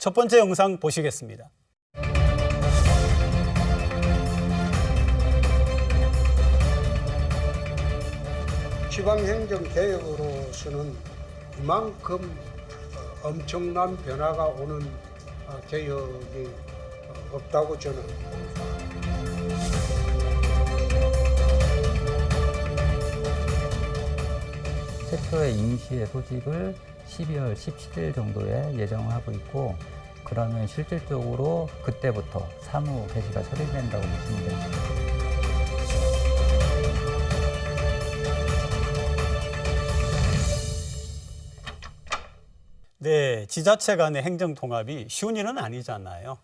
첫 번째 영상 보시겠습니다. 지방행정개혁으로서는 이만큼 엄청난 변화가 오는 개혁이 없다고 저는 최초의 임시의 소집을 12월 17일 정도에 예정하고 있고, 그러면 실질적으로 그때부터 사무 개시가 처리된다고 보시면 됩니다. 네, 지자체 간의 행정 통합이 쉬운 일은 아니잖아요.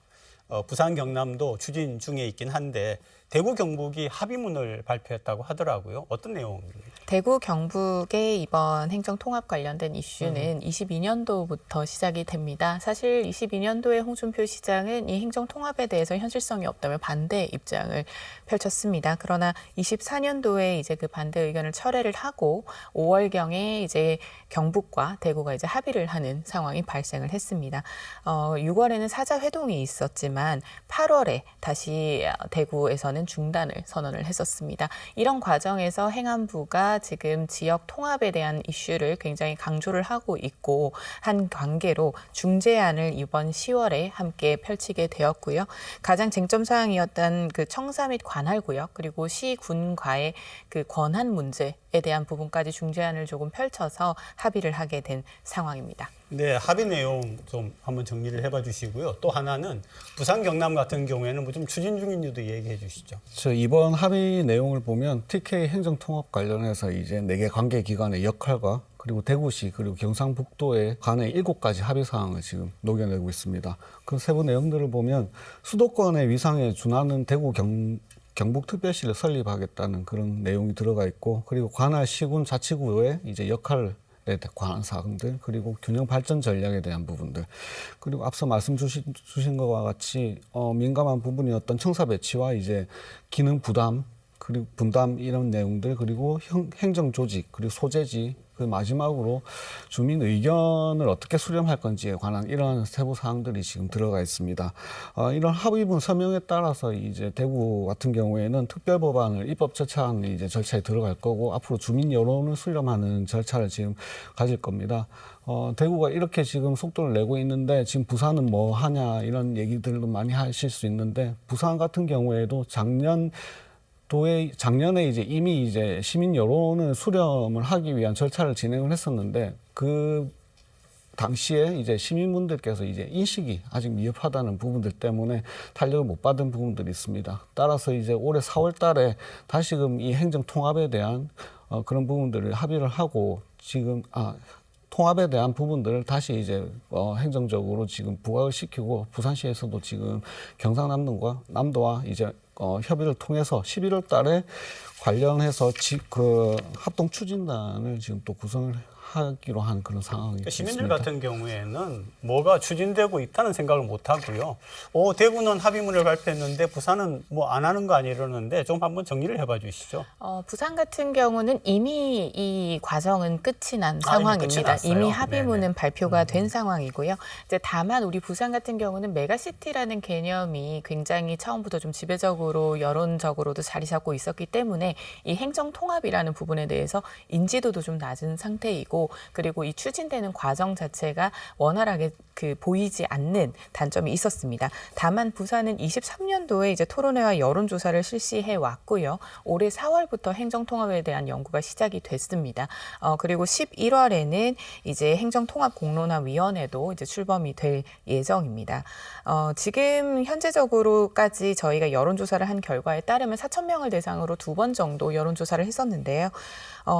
부산, 경남도 추진 중에 있긴 한데 대구, 경북이 합의문을 발표했다고 하더라고요. 어떤 내용입니까? 대구, 경북의 이번 행정 통합 관련된 이슈는 22년도부터 시작이 됩니다. 사실 22년도에 홍준표 시장은 이 행정 통합에 대해서 현실성이 없다며 반대 입장을 펼쳤습니다. 그러나 24년도에 이제 그 반대 의견을 철회를 하고 5월경에 이제 경북과 대구가 이제 합의를 하는 상황이 발생을 했습니다. 6월에는 사자 회동이 있었지만 8월에 다시 대구에서는 중단을 선언을 했었습니다. 이런 과정에서 행안부가 지금 지역 통합에 대한 이슈를 굉장히 강조를 하고 있고 한 관계로 중재안을 이번 10월에 함께 펼치게 되었고요. 가장 쟁점 사항이었던 그 청사 및 관할구역 그리고 시군과의 그 권한 문제에 대한 부분까지 중재안을 조금 펼쳐서 합의를 하게 된 상황입니다. 네, 합의 내용 좀 한번 정리를 해봐 주시고요. 또 하나는 부산, 경남 같은 경우에는 뭐 좀 추진 중인지도 얘기해 주시죠. 이번 합의 내용을 보면 TK 행정통합 관련해서 이제 4개 관계기관의 역할과 그리고 대구시 그리고 경상북도에 관해 7가지 합의 사항을 지금 녹여내고 있습니다. 그 세부 내용들을 보면 수도권의 위상에 준하는 대구 경북특별시를 설립하겠다는 그런 내용이 들어가 있고, 그리고 관할 시군 자치구의 이제 역할에 관한 사항들, 그리고 균형 발전 전략에 대한 부분들, 그리고 앞서 말씀 주신 것과 같이 민감한 부분이었던 청사 배치와 이제 기능 부담 그리고 분담 이런 내용들, 그리고 행정 조직 그리고 소재지, 그 마지막으로 주민 의견을 어떻게 수렴할 건지에 관한 이러한 세부 사항들이 지금 들어가 있습니다. 이런 합의문 서명에 따라서 이제 대구 같은 경우에는 특별 법안을 입법 절차하는 이제 절차에 들어갈 거고, 앞으로 주민 여론을 수렴하는 절차를 지금 가질 겁니다. 대구가 이렇게 지금 속도를 내고 있는데 지금 부산은 뭐 하냐 이런 얘기들도 많이 하실 수 있는데, 부산 같은 경우에도 작년에 이제 이미 이제 시민 여론을 수렴을 하기 위한 절차를 진행을 했었는데, 그 당시에 이제 시민분들께서 이제 인식이 아직 미흡하다는 부분들 때문에 탄력을 못 받은 부분들이 있습니다. 따라서 이제 올해 4월 달에 다시금 이 행정 통합에 대한 그런 부분들을 합의를 하고, 지금 통합에 대한 부분들을 다시 이제 행정적으로 지금 부각을 시키고, 부산시에서도 지금 경상남도와 남도와 이제 협의를 통해서 11월 달에 관련해서 그 합동 추진단을 지금 또 구성을 하기로 한 그런 상황이 있습니다. 시민들 같은 경우에는 뭐가 추진되고 있다는 생각을 못 하고요. 대구는 합의문을 발표했는데 부산은 뭐 안 하는 거 아니에요 이러는데 좀 한번 정리를 해봐 주시죠. 부산 같은 경우는 이미 이 과정은 끝이 난 상황입니다. 이미 합의문은 네네. 발표가 된 상황이고요. 이제 다만 우리 부산 같은 경우는 메가시티라는 개념이 굉장히 처음부터 좀 지배적으로 여론적으로도 자리 잡고 있었기 때문에 이 행정 통합이라는 부분에 대해서 인지도도 좀 낮은 상태이고, 그리고 이 추진되는 과정 자체가 원활하게 보이지 않는 단점이 있었습니다. 다만 부산은 23년도에 이제 토론회와 여론조사를 실시해 왔고요. 올해 4월부터 행정통합에 대한 연구가 시작이 됐습니다. 그리고 11월에는 이제 행정통합공론화위원회도 이제 출범이 될 예정입니다. 지금 현재적으로까지 저희가 여론조사를 한 결과에 따르면 4,000명을 대상으로 2번 정도 여론조사를 했었는데요.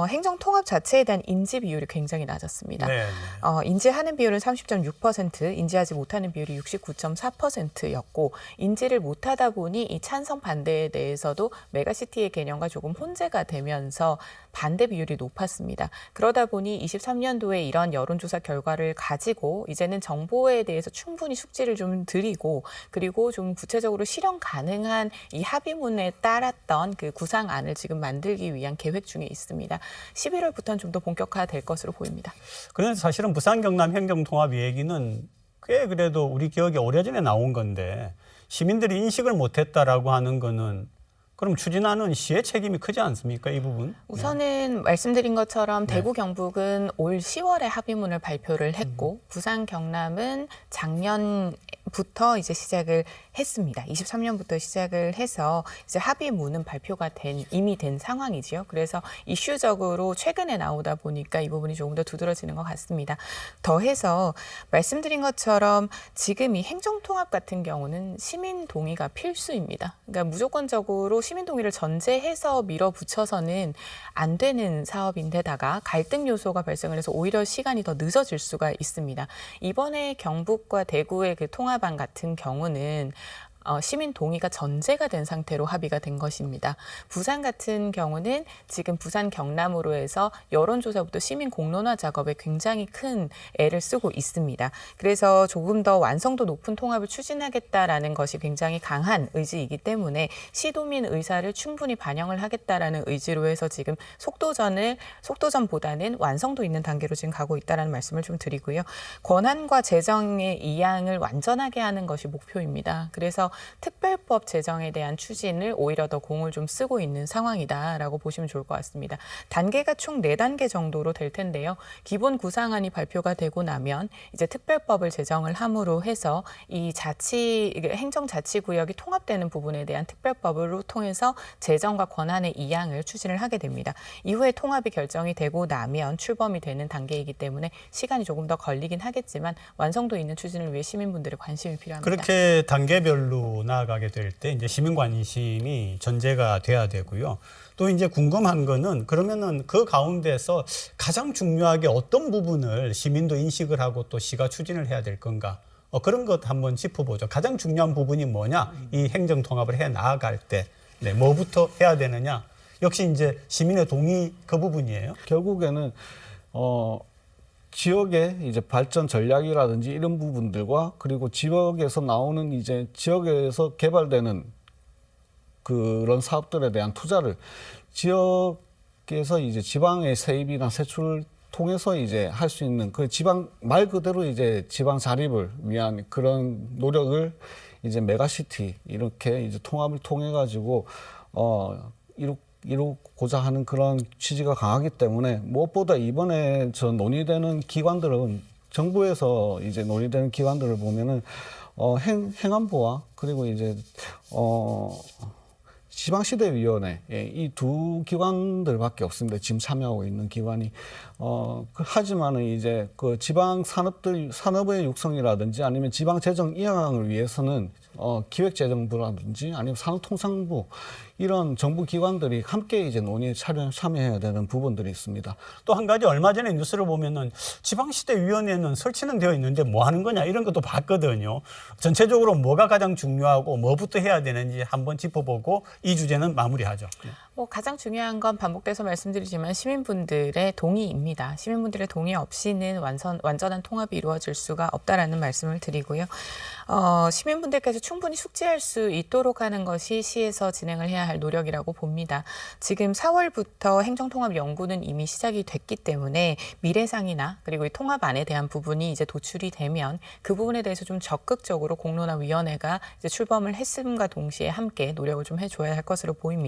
행정통합 자체에 대한 인지 비율이 굉장히 낮았습니다. 네. 인지하는 비율은 30.6%, 인지하지 못하는 비율이 69.4%였고, 인지를 못하다 보니 이 찬성 반대에 대해서도 메가시티의 개념과 조금 혼재가 되면서 반대 비율이 높았습니다. 그러다 보니 23년도에 이런 여론조사 결과를 가지고 이제는 정보에 대해서 충분히 숙지를 좀 드리고, 그리고 좀 구체적으로 실현 가능한 이 합의문에 따랐던 그 구상안을 지금 만들기 위한 계획 중에 있습니다. 11월부터는 좀 더 본격화될 것으로 보입니다. 그래서 사실은 부산, 경남 행정통합 얘기는 꽤 그래도 우리 기억에 오래전에 나온 건데 시민들이 인식을 못했다라고 하는 거는 그럼 추진하는 시의 책임이 크지 않습니까? 이 부분? 우선은 말씀드린 것처럼 대구 경북은 올 10월에 합의문을 발표를 했고 부산 경남은 작년부터 이제 시작을 했습니다. 23년부터 시작을 해서 이제 합의문은 발표가 이미 된 상황이지요. 그래서 이슈적으로 최근에 나오다 보니까 이 부분이 조금 더 두드러지는 것 같습니다. 더해서 말씀드린 것처럼 지금 이 행정통합 같은 경우는 시민 동의가 필수입니다. 그러니까 무조건적으로 시민 동의를 전제해서 밀어붙여서는 안 되는 사업인데다가 갈등 요소가 발생을 해서 오히려 시간이 더 늦어질 수가 있습니다. 이번에 경북과 대구의 그 통합안 같은 경우는 시민 동의가 전제가 된 상태로 합의가 된 것입니다. 부산 같은 경우는 지금 부산 경남으로 해서 여론조사부터 시민 공론화 작업에 굉장히 큰 애를 쓰고 있습니다. 그래서 조금 더 완성도 높은 통합을 추진하겠다라는 것이 굉장히 강한 의지이기 때문에 시도민 의사를 충분히 반영을 하겠다라는 의지로 해서 지금 속도전보다는 완성도 있는 단계로 지금 가고 있다라는 말씀을 좀 드리고요. 권한과 재정의 이양을 완전하게 하는 것이 목표입니다. 그래서 특별법 제정에 대한 추진을 오히려 더 공을 좀 쓰고 있는 상황이다라고 보시면 좋을 것 같습니다. 단계가 총 4단계 정도로 될 텐데요. 기본 구상안이 발표가 되고 나면 이제 특별법을 제정을 함으로 해서 이 행정자치구역이 통합되는 부분에 대한 특별법으로 통해서 재정과 권한의 이양을 추진을 하게 됩니다. 이후에 통합이 결정이 되고 나면 출범이 되는 단계이기 때문에 시간이 조금 더 걸리긴 하겠지만 완성도 있는 추진을 위해 시민분들의 관심이 필요합니다. 그렇게 단계별로 나아가게 될 때 이제 시민 관심이 전제가 돼야 되고요. 또 이제 궁금한 거는 그러면은 그 가운데서 가장 중요하게 어떤 부분을 시민도 인식을 하고 또 시가 추진을 해야 될 건가? 그런 것 한번 짚어보죠. 가장 중요한 부분이 뭐냐? 이 행정 통합을 해 나아갈 때 뭐부터 해야 되느냐? 역시 이제 시민의 동의 그 부분이에요. 결국에는 지역의 이제 발전 전략이라든지 이런 부분들과 그리고 지역에서 나오는 이제 지역에서 개발되는 그런 사업들에 대한 투자를 지역에서 이제 지방의 세입이나 세출을 통해서 이제 할 수 있는 그 지방 말 그대로 이제 지방 자립을 위한 그런 노력을 이제 메가시티 이렇게 이제 통합을 통해 가지고 이루고자 하는 그런 취지가 강하기 때문에 무엇보다 이번에 논의되는 기관들은 정부에서 이제 논의되는 기관들을 보면은 행안부와 그리고 이제 지방시대위원회 이 두 기관들밖에 없습니다. 지금 참여하고 있는 기관이 하지만은 이제 그 지방 산업의 육성이라든지 아니면 지방 재정 이양을 위해서는 기획재정부라든지 아니면 산업통상부 이런 정부 기관들이 함께 이제 논의에 참여해야 되는 부분들이 있습니다. 또 한 가지 얼마 전에 뉴스를 보면은 지방시대위원회는 설치는 되어 있는데 뭐 하는 거냐 이런 것도 봤거든요. 전체적으로 뭐가 가장 중요하고 뭐부터 해야 되는지 한번 짚어보고 이 주제는 마무리하죠. 가장 중요한 건 반복돼서 말씀드리지만 시민분들의 동의입니다. 시민분들의 동의 없이는 완전한 통합이 이루어질 수가 없다라는 말씀을 드리고요. 시민분들께서 충분히 숙지할 수 있도록 하는 것이 시에서 진행을 해야 할 노력이라고 봅니다. 지금 4월부터 행정통합연구는 이미 시작이 됐기 때문에 미래상이나 그리고 이 통합안에 대한 부분이 이제 도출이 되면 그 부분에 대해서 좀 적극적으로 공론화위원회가 이제 출범을 했음과 동시에 함께 노력을 좀 해줘야 할 것으로 보입니다.